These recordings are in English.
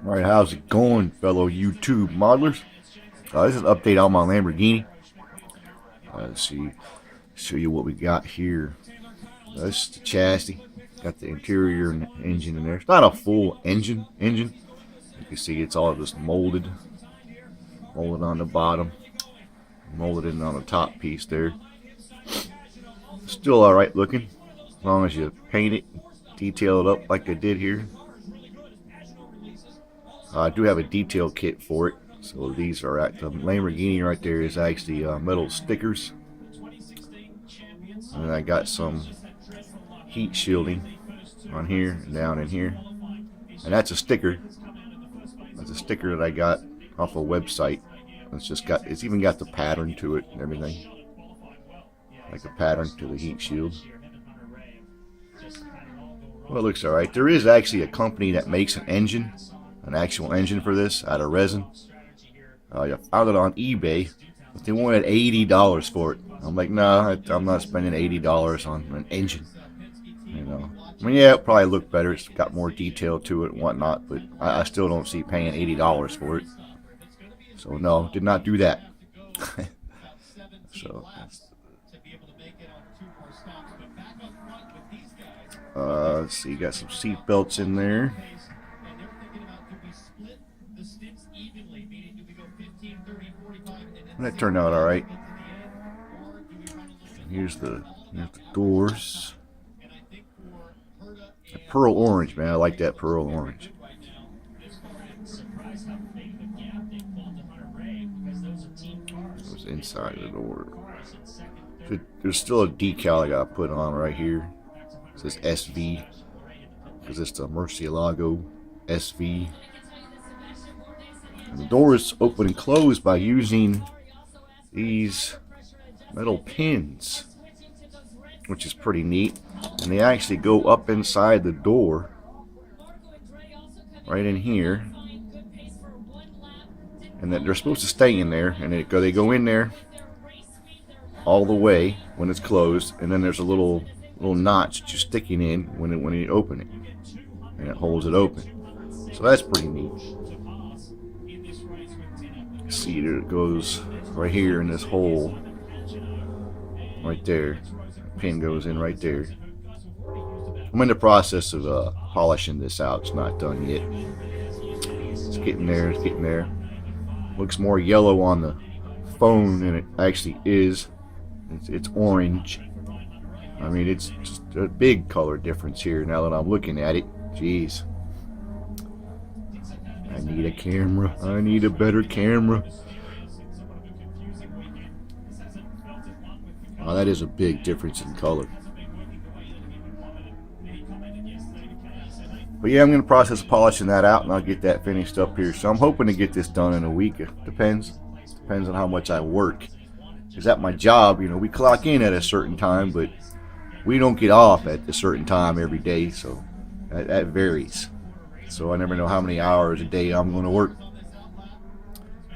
Alright, how's it going, fellow YouTube modelers? This is an update on my Lamborghini. Let's see, show you what we got here. This is the chassis. Got the interior and the engine in there. It's not a full engine. You can see it's all just molded on the bottom, molded in on the top piece there. Still alright looking, as long as you paint it, detail it up like I did here. I do have a detail kit for it. So these are at the Lamborghini right there is actually metal stickers. And I got some heat shielding on here and down in here. And that's a sticker. That's a sticker that I got off a website. It's even got the pattern to it and everything. Like a pattern to the heat shield. Well, it looks alright. There is actually a company that makes an actual engine for this out of resin. I found it on eBay, but they wanted $80 for it. I'm like, nah, I'm not spending $80 on an engine. You know, I mean, yeah, it probably looked better. It's got more detail to it and whatnot, but I still don't see paying $80 for it. So no, did not do that. So let's see, got some seat belts in there. That turned out all right. Here's the doors. The pearl orange, man. I like that pearl orange. It was inside of the door. There's still a decal I gotta put on right here. It says SV because it's the Murcielago SV. And the door is open and closed by using these metal pins, which is pretty neat. And they actually go up inside the door right in here, and that they're supposed to stay in there, and they go in there all the way when it's closed, and then there's a little notch that you're sticking in when you open it, and it holds it open. So that's pretty neat. See, there it goes right here in this hole right there. Pin goes in right there. I'm in the process of polishing this out. It's not done yet. It's getting there. It's getting there. Looks more yellow on the phone than it actually is. It's orange. I mean, it's just a big color difference here now that I'm looking at it. Jeez. I need a camera. I need a better camera. Oh, that is a big difference in color. But yeah, I'm going to process polishing that out, and I'll get that finished up here. So I'm hoping to get this done in a week. It depends on how much I work. Because at my job, you know, we clock in at a certain time, but we don't get off at a certain time every day. So that varies. So I never know how many hours a day I'm going to work.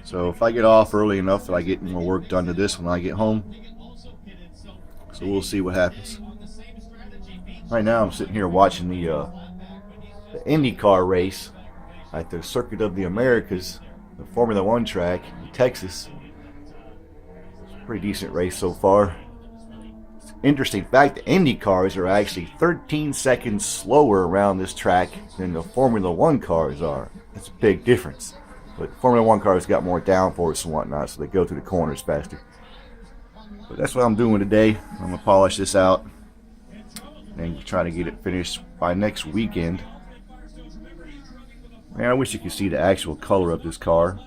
So if I get off early enough that I get more work done to this when I get home. So we'll see what happens. Right now I'm sitting here watching the IndyCar race at the Circuit of the Americas, the Formula One track in Texas. It's a pretty decent race so far. Interesting fact, the Indy cars are actually 13 seconds slower around this track than the Formula One cars are. That's a big difference. But Formula One cars got more downforce and whatnot, so they go through the corners faster. But that's what I'm doing today. I'm going to polish this out and try to get it finished by next weekend. Man, I wish you could see the actual color of this car.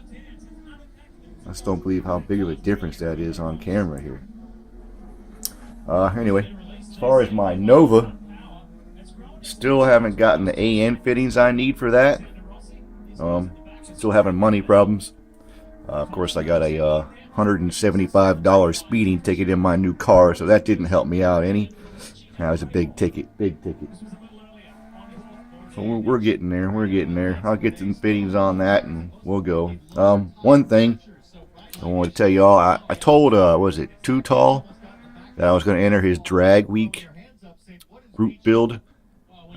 I just don't believe how big of a difference that is on camera here. Anyway, as far as my Nova, still haven't gotten the AN fittings I need for that. Still having money problems. Of course, I got a $175 speeding ticket in my new car, so that didn't help me out any. That was a big ticket. So we're getting there. We're getting there. I'll get some fittings on that, and we'll go. One thing I want to tell you all, I told was it Too Tall that I was going to enter his drag week group build.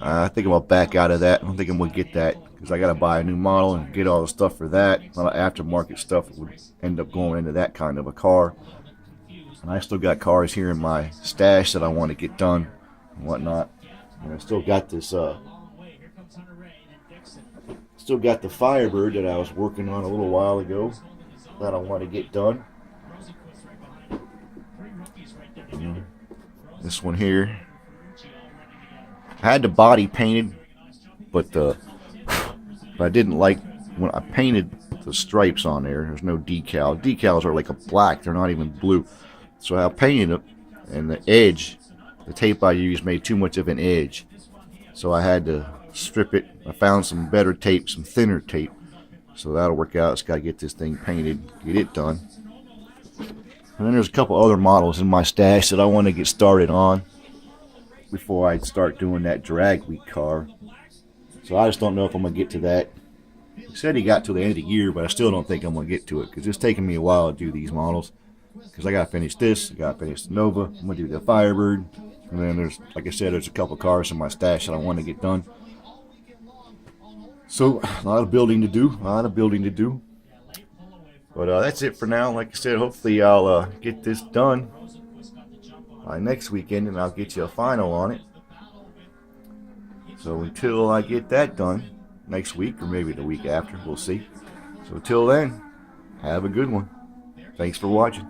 I think I'm going to back out of that. I don't think I'm going to get that because I got to buy a new model and get all the stuff for that. A lot of aftermarket stuff would end up going into that kind of a car. And I still got cars here in my stash that I want to get done and whatnot. And I still got this, still got the Firebird that I was working on a little while ago that I want to get done. And this one here, I had the body painted, but I didn't like when I painted the stripes on there. There's no decal. Decals are like a black; they're not even blue. So I painted it, and the edge, the tape I used made too much of an edge. So I had to strip it. I found some better tape, some thinner tape. So that'll work out. Just got to get this thing painted, get it done. And then there's a couple other models in my stash that I want to get started on before I start doing that drag week car. So I just don't know if I'm going to get to that. He said he got to the end of the year, but I still don't think I'm going to get to it because it's taking me a while to do these models. Because I got to finish this, I got to finish the Nova, I'm going to do the Firebird, and then there's, like I said, there's a couple cars in my stash that I want to get done. So, a lot of building to do, But that's it for now. Like I said, hopefully I'll get this done by next weekend, and I'll get you a final on it. So until I get that done next week, or maybe the week after, we'll see. So until then, have a good one. Thanks for watching.